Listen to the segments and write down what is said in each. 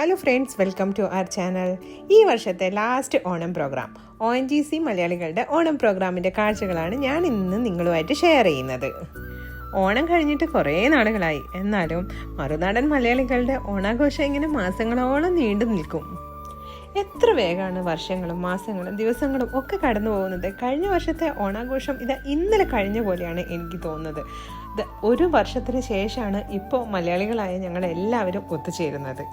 Hello friends, welcome to our channel. ഈ വർഷത്തെ last Onam programme ONGC മലയാളികളുടെ ഓണം പ്രോഗ്രാമിൻ്റെ കാഴ്ചകളാണ് ഞാൻ ഇന്ന് നിങ്ങളുമായിട്ട് ഷെയർ ചെയ്യുന്നത്. ഓണം കഴിഞ്ഞിട്ട് കുറേ നാളുകളായി. എന്നാലും മറുനാടൻ മലയാളികളുടെ ഓണാഘോഷം ഇങ്ങനെ മാസങ്ങളോളം നീണ്ടു നിൽക്കും. എത്ര വേഗമാണ് വർഷങ്ങളും മാസങ്ങളും ദിവസങ്ങളും ഒക്കെ കടന്നു പോകുന്നത്. കഴിഞ്ഞ വർഷത്തെ ഓണാഘോഷം ഇന്നലെ കഴിഞ്ഞ പോലെയാണ് എനിക്ക് തോന്നുന്നത്. ഒരു വർഷത്തിന് ശേഷമാണ് ഇപ്പോൾ മലയാളികളായ ഞങ്ങളെല്ലാവരും ഒത്തുചേരുന്നത്.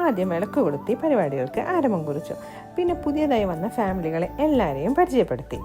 ആദ്യം വിളക്ക് കൊളുത്തി പരിപാടികൾക്ക് ആരംഭം കുറിച്ചു. പിന്നെ പുതിയതായി വന്ന ഫാമിലികളെ എല്ലാവരെയും പരിചയപ്പെടുത്തി.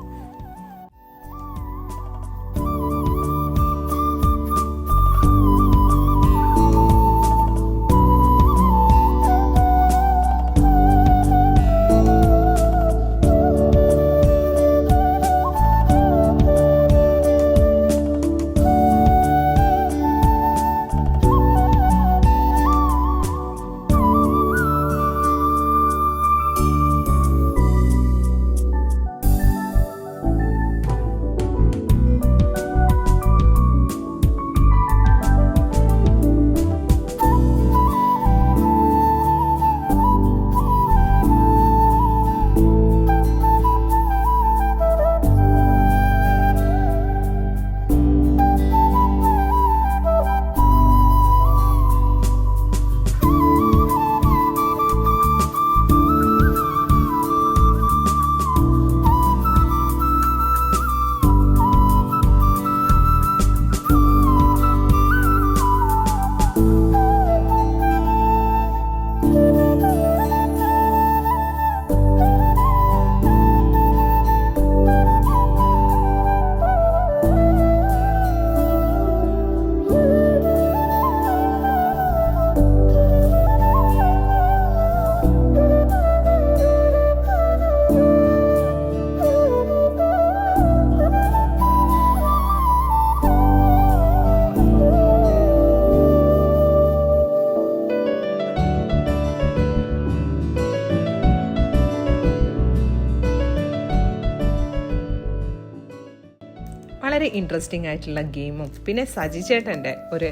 വളരെ ഇൻട്രസ്റ്റിംഗ് ആയിട്ടുള്ള ഗെയിമും പിന്നെ സജി ചേട്ടൻ്റെ ഒരു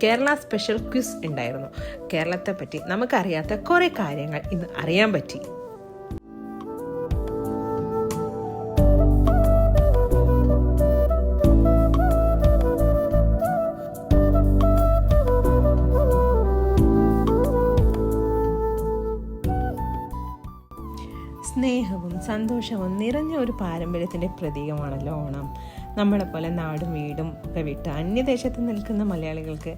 കേരള സ്പെഷ്യൽ ക്വിസ് ഉണ്ടായിരുന്നു. കേരളത്തെ പറ്റി നമുക്കറിയാത്ത കുറേ കാര്യങ്ങൾ ഇന്ന് അറിയാൻ പറ്റി. സ്നേഹവും സന്തോഷവും നിറഞ്ഞ ഒരു പാരമ്പര്യത്തിൻ്റെ പ്രതീകമാണല്ലോ ഓണം. നമ്മളെപ്പോലെ നാടും വീടും ഒക്കെ വിട്ട് അന്യദേശത്ത് നിൽക്കുന്ന മലയാളികൾക്ക്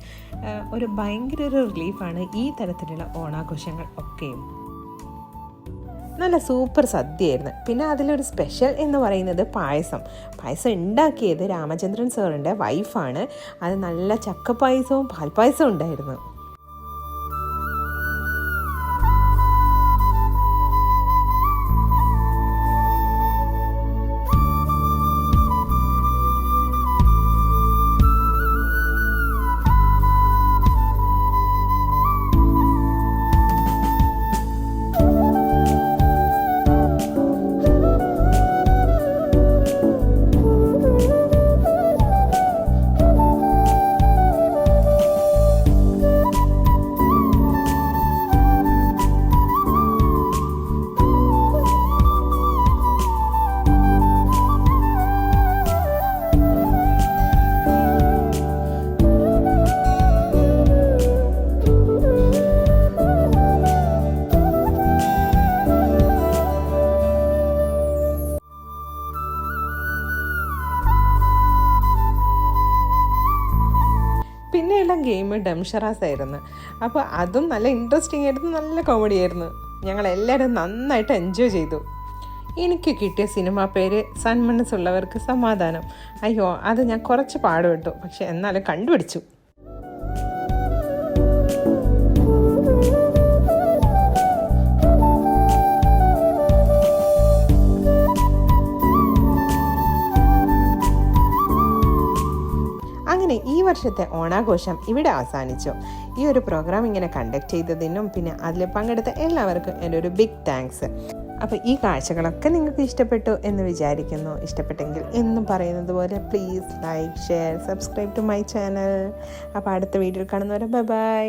ഒരു ഭയങ്കര ഒരു റിലീഫാണ് ഈ തരത്തിലുള്ള ഓണാഘോഷങ്ങൾ ഒക്കെയും. നല്ല സൂപ്പർ സദ്യയായിരുന്നു. പിന്നെ അതിലൊരു സ്പെഷ്യൽ എന്ന് പറയുന്നത് പായസം ഉണ്ടാക്കിയത് രാമചന്ദ്രൻ സാറിൻ്റെ വൈഫാണ്. അത് നല്ല ചക്കപ്പായസവും പാൽപ്പായസവും ഉണ്ടായിരുന്നു. പിന്നെയുള്ള ഗെയിം ഡംഷറാസ് ആയിരുന്നു. അപ്പോൾ അതും നല്ല ഇൻട്രസ്റ്റിംഗ് ആയിരുന്നു, നല്ല കോമഡി ആയിരുന്നു. ഞങ്ങളെല്ലാവരും നന്നായിട്ട് എൻജോയ് ചെയ്തു. എനിക്ക് കിട്ടിയ സിനിമ പേര് സന്മനസ്സുള്ളവർക്ക് സമാധാനം. അയ്യോ, അത് ഞാൻ കുറച്ച് പാടുപെട്ടു, പക്ഷെ എന്നാലും കണ്ടുപിടിച്ചു. അങ്ങനെ ഈ വർഷത്തെ ഓണാഘോഷം ഇവിടെ അവസാനിച്ചു. ഈ ഒരു പ്രോഗ്രാം ഇങ്ങനെ കണ്ടക്ട് ചെയ്തതിനും പിന്നെ അതിൽ പങ്കെടുത്ത എല്ലാവർക്കും എൻ്റെ ഒരു ബിഗ് താങ്ക്സ്. അപ്പോൾ ഈ കാഴ്ചകളൊക്കെ നിങ്ങൾക്ക് ഇഷ്ടപ്പെട്ടു എന്ന് വിചാരിക്കുന്നു. ഇഷ്ടപ്പെട്ടെങ്കിൽ എന്നും പറയുന്നത് പോലെ please like, share, subscribe to my channel. അപ്പോൾ അടുത്ത വീഡിയോയിൽ കാണുന്നവരെ ബൈ.